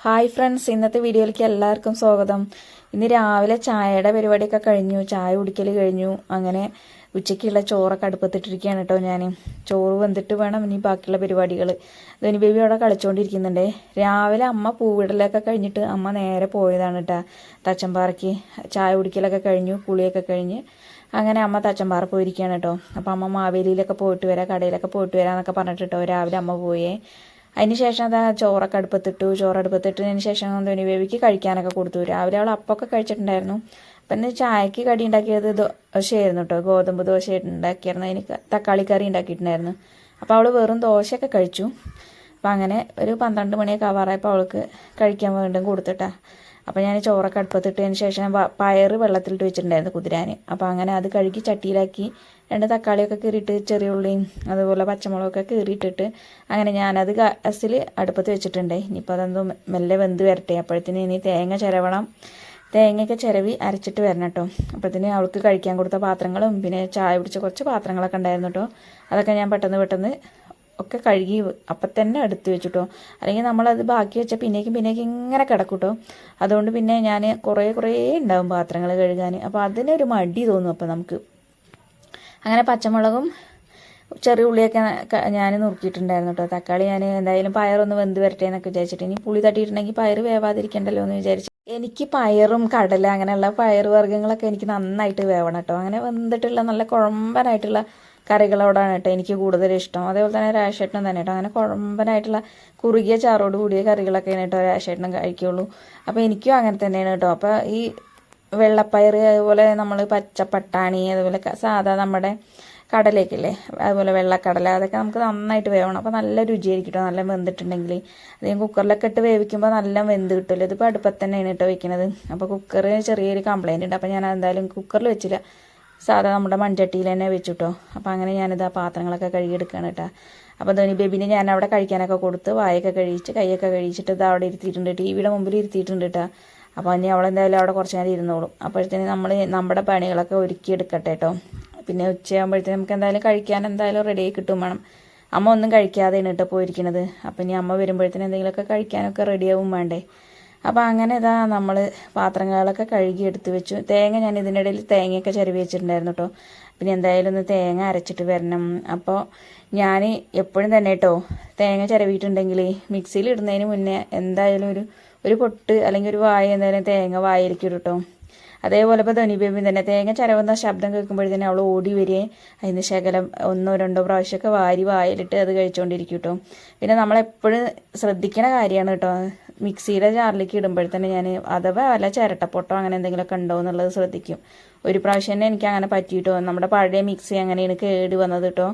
Hi friends, ഇന്നത്തെ വീഡിയോയിലേക്ക് എല്ലാവർക്കും സ്വാഗതം. ഇന്ന് രാവിലെ ചായയുടെ പരിപാടിയൊക്കെ കഴിഞ്ഞു, ചായ കുടിക്കൽ കഴിഞ്ഞു. അങ്ങനെ ഉച്ചയ്ക്കുള്ള ചോറൊക്കെ അടുപ്പത്തിട്ടിരിക്കുകയാണ് കേട്ടോ. ഞാൻ ചോറ് വെന്തിട്ട് വേണം ഇനി ബാക്കിയുള്ള പരിപാടികൾ. ധനി ബേബി അവിടെ കളിച്ചുകൊണ്ടിരിക്കുന്നുണ്ട്. രാവിലെ അമ്മ പൂവിടലൊക്കെ കഴിഞ്ഞിട്ട് അമ്മ നേരെ പോയതാണ് കേട്ടോ തച്ചമ്പാറയ്ക്ക്. ചായ കുടിക്കലൊക്കെ കഴിഞ്ഞു, കുളിയൊക്കെ കഴിഞ്ഞ് അങ്ങനെ അമ്മ തച്ചമ്പാറ പോയിരിക്കുകയാണ് കേട്ടോ. അപ്പോൾ അമ്മ മാവേലിയിലൊക്കെ പോയിട്ട് വരാം, കടയിലൊക്കെ പോയിട്ട് വരാമെന്നൊക്കെ പറഞ്ഞിട്ട് കേട്ടോ രാവിലെ അമ്മ പോയേ. അതിന് ശേഷം അതാ ചോറൊക്കെ അടുപ്പത്തിട്ടതിന് ശേഷം ധനി ബേബിക്ക് കഴിക്കാനൊക്കെ കൊടുത്തു. രാവിലെ അവൾ അപ്പമൊക്കെ കഴിച്ചിട്ടുണ്ടായിരുന്നു. അപ്പം ഇന്ന് ചായക്ക് കടി ഉണ്ടാക്കിയത് ദോശയായിരുന്നു കേട്ടോ, ഗോതമ്പ് ദോശ ഉണ്ടാക്കിയായിരുന്നു. അതിന് തക്കാളി കറി ഉണ്ടാക്കിയിട്ടുണ്ടായിരുന്നു. അപ്പോൾ അവൾ വെറും ദോശയൊക്കെ കഴിച്ചു. അപ്പം അങ്ങനെ ഒരു 12 മണിയൊക്കെ ആവാറായപ്പോൾ അവൾക്ക് കഴിക്കാൻ വീണ്ടും കൊടുത്തിട്ടാ. അപ്പോൾ ഞാൻ ചോറൊക്കെ അടുപ്പത്തിട്ടതിന് ശേഷം പയറ് വെള്ളത്തിലിട്ട് വെച്ചിട്ടുണ്ടായിരുന്നു കുതിരാൻ. അപ്പോൾ അങ്ങനെ അത് കഴുകി ചട്ടിയിലാക്കി 2 തക്കാളിയൊക്കെ കീറിയിട്ട് ചെറിയ ഉള്ളിയും അതുപോലെ പച്ചമുളകൊക്കെ കീറിയിട്ടിട്ട് അങ്ങനെ ഞാനത് ഗ്യാസിൽ അടുപ്പത്ത് വെച്ചിട്ടുണ്ട്. ഇനിയിപ്പോൾ അതെന്തോ മെല്ലെ വെന്ത് വരട്ടെ. അപ്പോഴത്തേന് ഇനി തേങ്ങ ചിരവണം. തേങ്ങയൊക്കെ ചിരവി അരച്ചിട്ട് വരണം കേട്ടോ. അപ്പോഴത്തേന് അവൾക്ക് കഴിക്കാൻ കൊടുത്ത പാത്രങ്ങളും പിന്നെ ചായ പിടിച്ച കുറച്ച് പാത്രങ്ങളൊക്കെ ഉണ്ടായിരുന്നു കേട്ടോ. അതൊക്കെ ഞാൻ പെട്ടെന്ന് ഒക്കെ കഴുകി അപ്പം തന്നെ എടുത്ത് വെച്ചിട്ടോ. അല്ലെങ്കിൽ നമ്മളത് ബാക്കി വെച്ചാൽ പിന്നേക്കും ഇങ്ങനെ കിടക്കും കേട്ടോ. അതുകൊണ്ട് പിന്നെ ഞാൻ കുറേ ഉണ്ടാവും പാത്രങ്ങൾ കഴുകാൻ. അപ്പോൾ അതിനൊരു മടി തോന്നും അപ്പോൾ നമുക്ക്. അങ്ങനെ പച്ചമുളകും ചെറിയ ഉള്ളിയൊക്കെ ഞാൻ നുറുക്കിയിട്ടുണ്ടായിരുന്നു കേട്ടോ. തക്കാളി ഞാൻ എന്തായാലും പയറൊന്ന് വെന്ത് വരട്ടെ എന്നൊക്കെ വിചാരിച്ചിട്ട്, ഇനി പുളി തട്ടിയിട്ടുണ്ടെങ്കിൽ പയർ വേവാതിരിക്കണ്ടല്ലോ എന്ന് വിചാരിച്ചു. എനിക്ക് പയറും കടല അങ്ങനെയുള്ള പയർ വർഗ്ഗങ്ങളൊക്കെ എനിക്ക് നന്നായിട്ട് വേവണം കേട്ടോ. അങ്ങനെ വെന്തിട്ടുള്ള നല്ല കുഴമ്പനായിട്ടുള്ള കറികളോടാണ് കേട്ടോ എനിക്ക് കൂടുതൽ ഇഷ്ടം. അതേപോലെ തന്നെ രാശേട്ടനും തന്നെ കേട്ടോ. അങ്ങനെ കുഴമ്പനായിട്ടുള്ള കുറുകിയ ചാറോട് കൂടിയ കറികളൊക്കെയാണ് കേട്ടോ രാശേട്ടനും കഴിക്കുള്ളൂ. അപ്പോൾ എനിക്കും അങ്ങനെ തന്നെയാണ് കേട്ടോ. അപ്പോൾ ഈ വെള്ളപ്പയർ, അതുപോലെ നമ്മൾ പച്ചപ്പട്ടാണി, അതുപോലെ സാധാ നമ്മുടെ കടലേക്കില്ലേ, അതുപോലെ വെള്ളക്കടല, അതൊക്കെ നമുക്ക് നന്നായിട്ട് വേവണം. അപ്പോൾ നല്ല രുചിയായിരിക്കും കേട്ടോ നല്ല വെന്തിട്ടുണ്ടെങ്കിൽ. അധികം കുക്കറിലൊക്കെ ഇട്ട് വേവിക്കുമ്പോൾ നല്ല വെന്ത് കിട്ടുമല്ലോ. ഇതിപ്പോൾ അടുപ്പത്ത് തന്നെയാണ് കേട്ടോ വെക്കുന്നത്. അപ്പോൾ കുക്കറിന് ചെറിയൊരു കംപ്ലയിൻ്റ് ഉണ്ട്. അപ്പോൾ ഞാൻ എന്തായാലും കുക്കറിൽ വെച്ചില്ല, സാധാ നമ്മുടെ മൺചട്ടിയിൽ തന്നെ വെച്ചിട്ടോ. അപ്പോൾ അങ്ങനെ ഞാനിത് ആ പാത്രങ്ങളൊക്കെ കഴുകിയെടുക്കുകയാണ് കേട്ടോ. അപ്പോൾ ധനി ബേബിനെ ഞാൻ അവിടെ കഴിക്കാനൊക്കെ കൊടുത്ത് വായൊക്കെ കഴിച്ച് കൈയൊക്കെ കഴിച്ചിട്ട് ഇത് അവിടെ ഇരുത്തിയിട്ടുണ്ട്, ടിവിയുടെ മുമ്പിൽ ഇരുത്തിയിട്ടുണ്ട് കേട്ടോ. അപ്പോൾ ഇനി അവളെന്തായാലും അവിടെ കുറച്ച് നേരം ഇരുന്നോളും. അപ്പോഴത്തേന് നമ്മുടെ പണികളൊക്കെ ഒരുക്കിയെടുക്കട്ടെ കേട്ടോ. പിന്നെ ഉച്ചയാകുമ്പോഴത്തേന് നമുക്ക് എന്തായാലും കഴിക്കാൻ എന്തായാലും റെഡിയായി കിട്ടും വേണം. അമ്മ ഒന്നും കഴിക്കാതെയാണ് കേട്ടോ പോയിരിക്കണത്. അപ്പോൾ ഇനി അമ്മ വരുമ്പോഴത്തേന് എന്തെങ്കിലുമൊക്കെ കഴിക്കാനൊക്കെ റെഡിയാവും വേണ്ടേ. അപ്പോൾ അങ്ങനെ ഇതാ നമ്മൾ പാത്രങ്ങളൊക്കെ കഴുകി എടുത്ത് വെച്ചു. തേങ്ങ ഞാൻ ഇതിനിടയിൽ തേങ്ങയൊക്കെ ചിരവി വെച്ചിട്ടുണ്ടായിരുന്നു കേട്ടോ. പിന്നെ എന്തായാലും ഒന്ന് തേങ്ങ അരച്ചിട്ട് വരണം. അപ്പോൾ ഞാൻ എപ്പോഴും തന്നെ കേട്ടോ തേങ്ങ ചിരവിയിട്ടുണ്ടെങ്കിൽ മിക്സിയിൽ ഇടുന്നതിന് മുന്നേ എന്തായാലും ഒരു പൊട്ട് അല്ലെങ്കിൽ ഒരു വായ എന്തായാലും തേങ്ങ വായിരിക്കും കേട്ടോ. അതേപോലെ ഇപ്പോൾ ധനി ബേബി തന്നെ തേങ്ങ ചിരവുന്ന ശബ്ദം കേൾക്കുമ്പോഴത്തേനും അവൾ ഓടി വരികയും അതിന് ശകലം 1-2 പ്രാവശ്യമൊക്കെ വായിലിട്ട് അത് കഴിച്ചുകൊണ്ടിരിക്കും കേട്ടോ. പിന്നെ നമ്മളെപ്പോഴും ശ്രദ്ധിക്കണ കാര്യമാണ് കേട്ടോ, മിക്സിയുടെ ജാറിലേക്ക് ഇടുമ്പോഴത്തന്നെ ഞാൻ അഥവാ വല്ല ചിരട്ടപ്പൊട്ടോ അങ്ങനെ എന്തെങ്കിലുമൊക്കെ ഉണ്ടോ എന്നുള്ളത് ശ്രദ്ധിക്കും. ഒരു പ്രാവശ്യം തന്നെ എനിക്ക് അങ്ങനെ പറ്റിയിട്ടോ. നമ്മുടെ പഴയ മിക്സി അങ്ങനെയാണ് കേട് വന്നത് കേട്ടോ.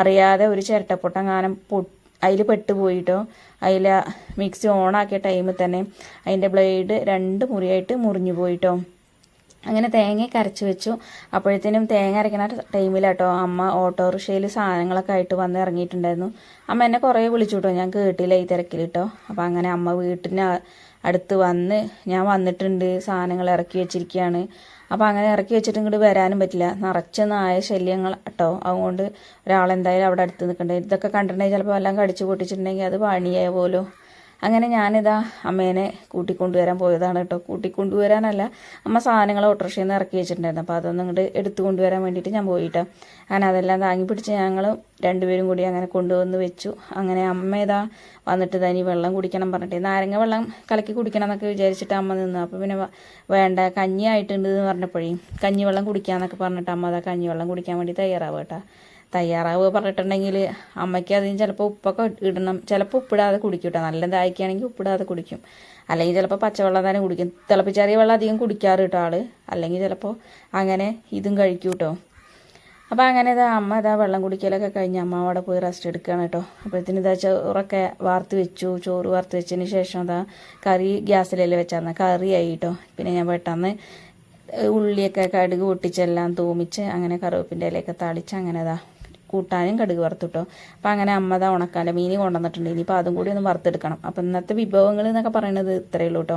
അറിയാതെ ഒരു ചിരട്ടപ്പൊട്ടം അങ്ങനെ അതിൽ പെട്ടുപോയിട്ടോ. അതിൽ മിക്സി ഓണാക്കിയ ടൈമിൽ തന്നെ അതിൻ്റെ ബ്ലേഡ് 2 മുറിയായിട്ട് മുറിഞ്ഞു പോയിട്ടോ. അങ്ങനെ തേങ്ങയൊക്കെ അരച്ച് വെച്ചു. അപ്പോഴത്തേനും തേങ്ങ അരയ്ക്കുന്ന ടൈമിലാട്ടോ അമ്മ ഓട്ടോറിക്ഷയിൽ സാധനങ്ങളൊക്കെ ആയിട്ട് വന്ന് ഇറങ്ങിയിട്ടുണ്ടായിരുന്നു. അമ്മ എന്നെ കുറേ വിളിച്ചു കേട്ടോ, ഞാൻ കേട്ടില്ല ഈ തിരക്കിൽ കേട്ടോ. അപ്പോൾ അങ്ങനെ അമ്മ വീട്ടിന് അടുത്ത് വന്ന് ഞാൻ വന്നിട്ടുണ്ട്, സാധനങ്ങൾ ഇറക്കി വെച്ചിരിക്കുകയാണ്. അപ്പോൾ അങ്ങനെ ഇറക്കി വെച്ചിട്ട് ഇങ്ങോട്ട് വരാനും പറ്റില്ല, നിറച്ച് നായ ശല്യങ്ങൾ കേട്ടോ. അതുകൊണ്ട് ഒരാളെന്തായാലും അവിടെ അടുത്ത് നിൽക്കണ്ടേ. ഇതൊക്കെ കണ്ടിട്ടുണ്ടെങ്കിൽ ചിലപ്പോൾ എല്ലാം കടിച്ചു പൊട്ടിച്ചിട്ടുണ്ടെങ്കിൽ അത് പണിയായ പോലോ. അങ്ങനെ ഞാനിതാ അമ്മേനെ കൂട്ടിക്കൊണ്ടുവരാൻ പോയതാണ് കേട്ടോ. കൂട്ടിക്കൊണ്ടുവരാനല്ല, അമ്മ സാധനങ്ങൾ ഓട്ടോറിക്ഷയിൽ നിന്ന് ഇറക്കി വെച്ചിട്ടുണ്ടായിരുന്നു. അപ്പോൾ അതൊന്നും ഇങ്ങോട്ട് എടുത്തു കൊണ്ടുവരാൻ വേണ്ടിയിട്ട് ഞാൻ പോയിട്ടോ. അങ്ങനെ അതെല്ലാം താങ്ങി പിടിച്ച് ഞങ്ങൾ 2 പേരും കൂടി അങ്ങനെ കൊണ്ടുവന്ന് വെച്ചു. അങ്ങനെ അമ്മ ഇതാ വന്നിട്ട് ഇനി വെള്ളം കുടിക്കണം പറഞ്ഞിട്ട് നാരങ്ങ വെള്ളം കലക്കി കുടിക്കണം എന്നൊക്കെ വിചാരിച്ചിട്ട് അമ്മ നിന്ന്. അപ്പോൾ പിന്നെ വേണ്ട, കഞ്ഞി ആയിട്ടുണ്ട് എന്ന് പറഞ്ഞപ്പോഴേ കഞ്ഞിവെള്ളം കുടിക്കാമെന്നൊക്കെ പറഞ്ഞിട്ട് അമ്മ അതാ കഞ്ഞിവെള്ളം കുടിക്കാൻ വേണ്ടി തയ്യാറാവുക കേട്ടോ. തയ്യാറാവുക പറഞ്ഞിട്ടുണ്ടെങ്കിൽ അമ്മയ്ക്ക് അതിന് ചിലപ്പോൾ ഉപ്പൊക്കെ ഇടണം, ചിലപ്പോൾ ഉപ്പിടാതെ കുടിക്കും കേട്ടോ. നല്ല ദാഹിക്കുകയാണെങ്കിൽ ഉപ്പിടാതെ കുടിക്കും, അല്ലെങ്കിൽ ചിലപ്പോൾ പച്ചവെള്ളം തന്നെ കുടിക്കും. തിളപ്പിച്ചാറിയ വെള്ളം അധികം കുടിക്കാറ് കേട്ടോ ആൾ, അല്ലെങ്കിൽ ചിലപ്പോൾ അങ്ങനെ ഇതും കഴിക്കും കേട്ടോ. അപ്പോൾ അങ്ങനെ അമ്മ വെള്ളം കുടിക്കലൊക്കെ കഴിഞ്ഞ് അമ്മ അവിടെ പോയി റെസ്റ്റ് എടുക്കുകയാണ് കേട്ടോ. അപ്പോഴത്തേന് ചോറൊക്കെ വാർത്ത് വെച്ചു. ചോറ് വാർത്ത് വെച്ചതിന് ശേഷം കറി ഗ്യാസിലല്ലേ വെച്ചാൽ കറിയായി കേട്ടോ. പിന്നെ ഞാൻ പെട്ടെന്ന് ഉള്ളിയൊക്കെ കടുക് പൊട്ടിച്ചെല്ലാം തൂമിച്ച് അങ്ങനെ കറിവേപ്പിൻ്റെ ഇലയൊക്കെ താളിച്ച് അങ്ങനെ കൂട്ടാനും കടുക് വറുത്തിട്ടോ. അപ്പോൾ അങ്ങനെ അമ്മ ഉണക്കാല മീൻ കൊണ്ടുവന്നിട്ടുണ്ട്. ഇനിയിപ്പോൾ അതും കൂടി ഒന്ന് വറുത്തെടുക്കണം. അപ്പോൾ ഇന്നത്തെ വിഭവങ്ങൾ എന്നൊക്കെ പറയുന്നത് ഇത്രയേ ഉള്ളൂ കേട്ടോ.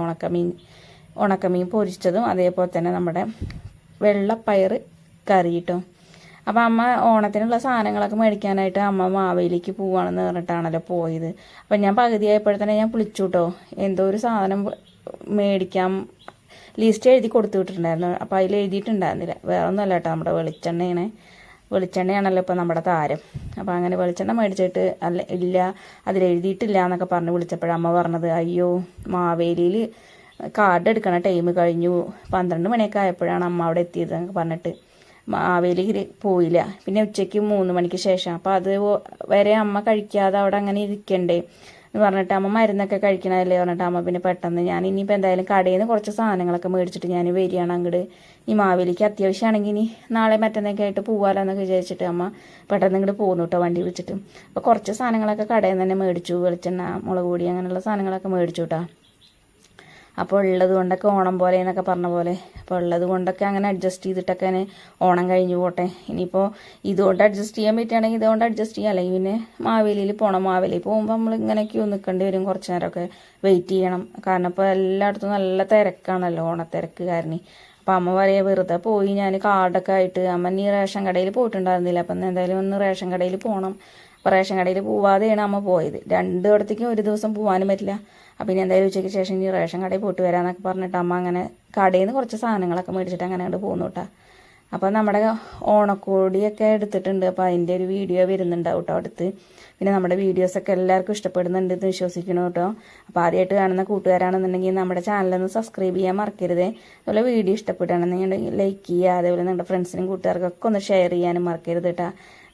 ഉണക്കമീൻ പൊരിച്ചതും അതേപോലെ തന്നെ നമ്മുടെ വെള്ളപ്പയർ കറി കേട്ടോ. അപ്പോൾ അമ്മ ഓണത്തിനുള്ള സാധനങ്ങളൊക്കെ മേടിക്കാനായിട്ട് അമ്മ മാവേലിക്ക് പോവാണെന്ന് പറഞ്ഞിട്ടാണല്ലോ പോയത്. അപ്പം ഞാൻ പകുതിയായപ്പോഴത്തന്നെ ഞാൻ വിളിച്ചു കേട്ടോ, എന്തോ ഒരു സാധനം മേടിക്കാം ലിസ്റ്റ് എഴുതി കൊടുത്തു വിട്ടിട്ടുണ്ടായിരുന്നു. അപ്പോൾ അതിൽ എഴുതിയിട്ടുണ്ടായിരുന്നില്ല, വേറെ ഒന്നുമല്ല കേട്ടോ, നമ്മുടെ വെളിച്ചെണ്ണയാണല്ലോ ഇപ്പോൾ നമ്മുടെ താരം. അപ്പോൾ അങ്ങനെ വെളിച്ചെണ്ണ മേടിച്ചിട്ട് ഇല്ല അതിലെഴുതിയിട്ടില്ല എന്നൊക്കെ പറഞ്ഞ് വിളിച്ചപ്പോഴമ്മ പറഞ്ഞത്, അയ്യോ മാവേലിയിൽ കാർഡ് എടുക്കണ ടൈം കഴിഞ്ഞു, 12 മണിയൊക്കെ ആയപ്പോഴാണ് അമ്മ അവിടെ എത്തിയത് എന്നൊക്കെ പറഞ്ഞിട്ട് മാവേലി പോയില്ല. പിന്നെ ഉച്ചയ്ക്ക് 3 മണിക്ക് ശേഷം. അപ്പോൾ അത് വരെ അമ്മ കഴിക്കാതെ അവിടെ അങ്ങനെ ഇരിക്കണ്ടേ എന്ന് പറഞ്ഞിട്ട് അമ്മ മരുന്നൊക്കെ കഴിക്കണമല്ലേ പറഞ്ഞിട്ട് അമ്മ പിന്നെ പെട്ടെന്ന് ഞാൻ ഇനിയിപ്പോൾ എന്തായാലും കടയിൽ നിന്ന് കുറച്ച് സാധനങ്ങളൊക്കെ മേടിച്ചിട്ട് ഞാൻ വരികയാണ് അങ്ങോട്ട്, ഈ മാവേലിക്ക് അത്യാവശ്യമാണെങ്കിൽ ഇനി നാളെ മറ്റന്നൊക്കെ ആയിട്ട് പോകാമല്ലോ എന്നൊക്കെ വിചാരിച്ചിട്ട് അമ്മ പെട്ടെന്ന് ഇങ്ങോട്ട് പോന്നു കേട്ടോ വണ്ടി വിളിച്ചിട്ട്. അപ്പോൾ കുറച്ച് സാധനങ്ങളൊക്കെ കടയിൽ നിന്ന് തന്നെ മേടിച്ചു, വെളിച്ചെണ്ണ, മുളക് പൊടി അങ്ങനെയുള്ള സാധനങ്ങളൊക്കെ മേടിച്ചു കേട്ടോ. അപ്പോൾ ഉള്ളത് കൊണ്ടൊക്കെ ഓണം പോലെ എന്നൊക്കെ പറഞ്ഞ പോലെ, അപ്പോൾ ഉള്ളത് കൊണ്ടൊക്കെ അങ്ങനെ അഡ്ജസ്റ്റ് ചെയ്തിട്ടൊക്കെ ഓണം കഴിഞ്ഞു പോട്ടെ. ഇനിയിപ്പോൾ ഇതുകൊണ്ട് അഡ്ജസ്റ്റ് ചെയ്യാൻ പറ്റുകയാണെങ്കിൽ ഇതുകൊണ്ട് അഡ്ജസ്റ്റ് ചെയ്യാം, അല്ലെങ്കിൽ പിന്നെ മാവേലിയിൽ പോകണം. മാവേലിയിൽ പോകുമ്പോൾ നമ്മൾ ഇങ്ങനെ ക്യൂ നിൽക്കേണ്ടി വരും, കുറച്ച് നേരമൊക്കെ വെയിറ്റ് ചെയ്യണം. കാരണം ഇപ്പോൾ എല്ലായിടത്തും നല്ല തിരക്കാണല്ലോ, ഓണത്തിരക്ക് കാരണം. അപ്പോൾ അമ്മ പറയുക വെറുതെ പോയി ഞാൻ കാർഡൊക്കെ ആയിട്ട്, അമ്മ നീ റേഷൻ കടയിൽ പോയിട്ടുണ്ടായിരുന്നില്ല, അപ്പം എന്തായാലും ഒന്ന് റേഷൻ കടയിൽ പോകണം. അപ്പോൾ റേഷൻ കടയിൽ പോവാതെയാണ് അമ്മ പോയത്. 2 ഇടത്തേക്കും ഒരു ദിവസം പോകാനും പറ്റില്ല. അപ്പം ഇനി എന്തായാലും ഉച്ചയ്ക്ക് ശേഷം ഇനി റേഷൻ കടയിൽ പോയിട്ട് വരാമെന്നൊക്കെ പറഞ്ഞിട്ട് അമ്മ അങ്ങനെ കടയിൽ നിന്ന് കുറച്ച് സാധനങ്ങളൊക്കെ മേടിച്ചിട്ട് അങ്ങനെ അങ്ങോട്ട് പോകുന്നു കേട്ടോ. അപ്പോൾ നമ്മുടെ ഓണക്കോടിയൊക്കെ എടുത്തിട്ടുണ്ട്, അപ്പോൾ അതിൻ്റെ ഒരു വീഡിയോ വരുന്നുണ്ടാവും കേട്ടോ അടുത്ത്. പിന്നെ നമ്മുടെ വീഡിയോസൊക്കെ എല്ലാവർക്കും ഇഷ്ടപ്പെടുന്നുണ്ട് എന്ന് വിശ്വസിക്കണം കേട്ടോ. അപ്പോൾ ആദ്യമായിട്ട് കാണുന്ന കൂട്ടുകാരാണെന്നുണ്ടെങ്കിൽ നമ്മുടെ ചാനലൊന്ന് സബ്സ്ക്രൈബ് ചെയ്യാൻ മറക്കരുത്. അതുപോലെ വീഡിയോ ഇഷ്ടപ്പെടുകയാണെന്നുണ്ടെങ്കിൽ ലൈക്ക് ചെയ്യുക, അതേപോലെ നിങ്ങളുടെ ഫ്രണ്ട്സിനും കൂട്ടുകാർക്കൊക്കെ ഒന്ന് ഷെയർ ചെയ്യാനും മറക്കരുത് കേട്ടോ.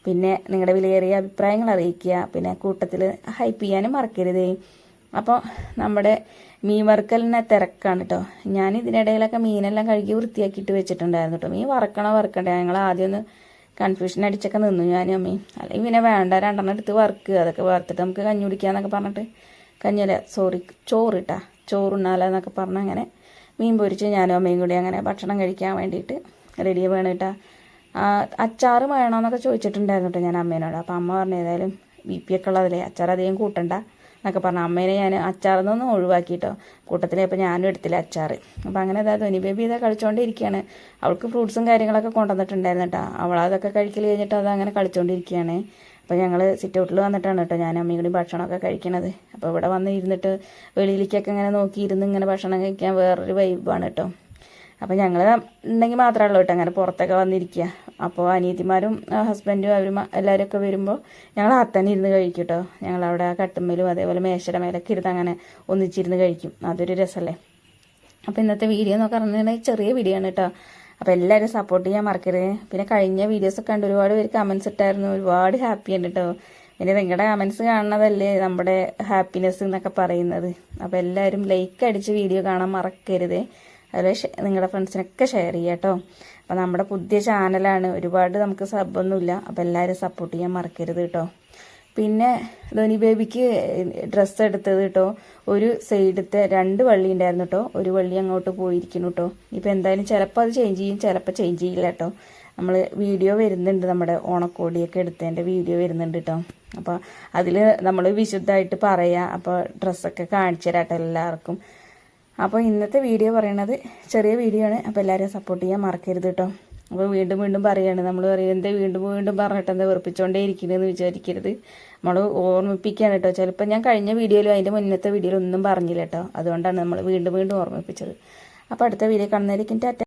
പിന്നെ നിങ്ങളുടെ വിലയേറിയ അഭിപ്രായങ്ങൾ അറിയിക്കുക, പിന്നെ കൂട്ടത്തിൽ ഹൈപ്പ് ചെയ്യാനും മറക്കരുത്. അപ്പോൾ നമ്മുടെ മീൻ വറുക്കലിനെ തിരക്കാണ് കേട്ടോ. ഞാൻ ഇതിനിടയിലൊക്കെ മീനെല്ലാം കഴുകി വൃത്തിയാക്കിയിട്ട് വെച്ചിട്ടുണ്ടായിരുന്നു കേട്ടോ. മീൻ വറക്കണ്ടേ, ഞങ്ങൾ ആദ്യം ഒന്ന് കൺഫ്യൂഷൻ അടിച്ചൊക്കെ നിന്നു ഞാനും അമ്മയും. അല്ലെങ്കിൽ പിന്നെ വേണ്ട 2 എടുത്ത് വറുക്കുക, അതൊക്കെ വറുത്തിട്ട് നമുക്ക് കഞ്ഞി കുടിക്കാന്നൊക്കെ പറഞ്ഞിട്ട് ചോറുണ്ണാലോ എന്നൊക്കെ പറഞ്ഞ് അങ്ങനെ മീൻ പൊരിച്ച് ഞാനും അമ്മയും കൂടി അങ്ങനെ ഭക്ഷണം കഴിക്കാൻ വേണ്ടിയിട്ട് റെഡി വേണം കേട്ടോ. അച്ചാർ വേണമെന്നൊക്കെ ചോദിച്ചിട്ടുണ്ടായിരുന്നു കേട്ടോ ഞാൻ അമ്മേനോട്. അപ്പോൾ അമ്മ പറഞ്ഞു ഏതായാലും BP ഒക്കെ ഉള്ളതല്ലേ അച്ചാർ അധികം കൂട്ടണ്ട എന്നൊക്കെ പറഞ്ഞു. അമ്മേനെ ഞാൻ അച്ചാറിന്നൊന്നും ഒഴിവാക്കിയിട്ടോ, കൂട്ടത്തിൽ ഇപ്പോൾ ഞാനും എടുത്തില്ല അച്ചാർ. അപ്പോൾ അങ്ങനെ ധോനി ബേബി ഇതാ കളിച്ചുകൊണ്ടിരിക്കുകയാണ്. അവൾക്ക് ഫ്രൂട്ട്സും കാര്യങ്ങളൊക്കെ കൊണ്ടുവന്നിട്ടുണ്ടായിരുന്നു കേട്ടോ. അവളതൊക്കെ കഴിക്കൽ കഴിഞ്ഞിട്ട് അതങ്ങനെ കളിച്ചുകൊണ്ടിരിക്കുകയാണ്. അപ്പോൾ ഞങ്ങൾ സിറ്റ് ഔട്ടിൽ വന്നിട്ടാണ് കേട്ടോ ഞാൻ അമ്മയും കൂടി ഭക്ഷണമൊക്കെ കഴിക്കണത്. അപ്പോൾ ഇവിടെ വന്ന് ഇരുന്നിട്ട് വെളിയിലേക്കൊക്കെ ഇങ്ങനെ നോക്കിയിരുന്ന് ഇങ്ങനെ ഭക്ഷണം കഴിക്കാൻ വേറൊരു വൈബാണ് കേട്ടോ. അപ്പോൾ ഞങ്ങൾ ഉണ്ടെങ്കിൽ മാത്രമേ ഉള്ളൂ കേട്ടോ അങ്ങനെ പുറത്തൊക്കെ വന്നിരിക്കുക. അപ്പോൾ അനിയത്തിമാരും ഹസ്ബൻഡും അവരും എല്ലാവരും ഒക്കെ വരുമ്പോൾ ഞങ്ങൾ തന്നെ ഇരുന്ന് കഴിക്കും കേട്ടോ. ഞങ്ങളവിടെ കട്ടുമ്മലും അതേപോലെ മേശയുടെ മേലൊക്കെ ഇരുന്ന് അങ്ങനെ ഒന്നിച്ചിരുന്ന് കഴിക്കും, അതൊരു രസമല്ലേ. അപ്പോൾ ഇന്നത്തെ വീഡിയോ എന്നൊക്കെ പറഞ്ഞിട്ടുണ്ടെങ്കിൽ ചെറിയ വീഡിയോ ആണ് കേട്ടോ. അപ്പോൾ എല്ലാവരും സപ്പോർട്ട് ചെയ്യാൻ മറക്കരുത്. പിന്നെ കഴിഞ്ഞ വീഡിയോസൊക്കെ കണ്ട് ഒരുപാട് പേര് കമൻസ് ഇട്ടായിരുന്നു, ഒരുപാട് ഹാപ്പിയാണ് കേട്ടോ. പിന്നെ നിങ്ങളുടെ കമൻസ് കാണുന്നതല്ലേ നമ്മുടെ ഹാപ്പിനെസ് എന്നൊക്കെ പറയുന്നത്. അപ്പോൾ എല്ലാവരും ലൈക്ക് അടിച്ച് വീഡിയോ കാണാൻ മറക്കരുത്. അതുപോലെ നിങ്ങളുടെ ഫ്രണ്ട്സിനൊക്കെ ഷെയർ ചെയ്യുക കേട്ടോ. അപ്പോൾ നമ്മുടെ പുതിയ ചാനലാണ്, ഒരുപാട് നമുക്ക് സബ്ബൊന്നുമില്ല. അപ്പോൾ എല്ലാവരും സപ്പോർട്ട് ചെയ്യാൻ മറക്കരുത് കേട്ടോ. പിന്നെ ധോനി ബേബിക്ക് ഡ്രസ്സ് എടുത്തത് കേട്ടോ, ഒരു സൈഡത്തെ 2 വള്ളി ഉണ്ടായിരുന്നു കേട്ടോ, ഒരു വള്ളി അങ്ങോട്ട് പോയിരിക്കുന്നു കേട്ടോ. ഇപ്പോൾ എന്തായാലും ചിലപ്പോൾ അത് ചേഞ്ച് ചെയ്യും, ചിലപ്പോൾ ചേഞ്ച് ചെയ്യില്ല കേട്ടോ. നമ്മൾ വീഡിയോ വരുന്നുണ്ട്, നമ്മുടെ ഓണക്കോടിയൊക്കെ എടുത്തതിൻ്റെ വീഡിയോ വരുന്നുണ്ട് കേട്ടോ. അപ്പോൾ അതിൽ നമ്മൾ വിശുദ്ധമായിട്ട് പറയാം. അപ്പോൾ ഡ്രസ്സൊക്കെ കാണിച്ചു തരാം കേട്ടോ എല്ലാവർക്കും. അപ്പോൾ ഇന്നത്തെ വീഡിയോ പറയണത് ചെറിയ വീഡിയോ ആണ്. അപ്പോൾ എല്ലാവരും സപ്പോർട്ട് ചെയ്യാൻ മറക്കരുത് കേട്ടോ. അപ്പോൾ വീണ്ടും പറയുകയാണ്, നമ്മൾ പറയുന്നത് വീണ്ടും പറഞ്ഞിട്ട് എന്താ വെറുപ്പിച്ചുകൊണ്ടേ ഇരിക്കുന്നതെന്ന് വിചാരിക്കരുത്. നമ്മൾ ഓർമ്മിപ്പിക്കുകയാണ് കേട്ടോ. ചിലപ്പോൾ ഞാൻ കഴിഞ്ഞ വീഡിയോയിലും അതിൻ്റെ മുന്നത്തെ വീഡിയോയിലും ഒന്നും പറഞ്ഞില്ല കേട്ടോ, അതുകൊണ്ടാണ് നമ്മൾ വീണ്ടും ഓർമ്മിപ്പിച്ചത്. അപ്പോൾ അടുത്ത വീഡിയോ കാണുന്നതായിരിക്കും. ടാറ്റ.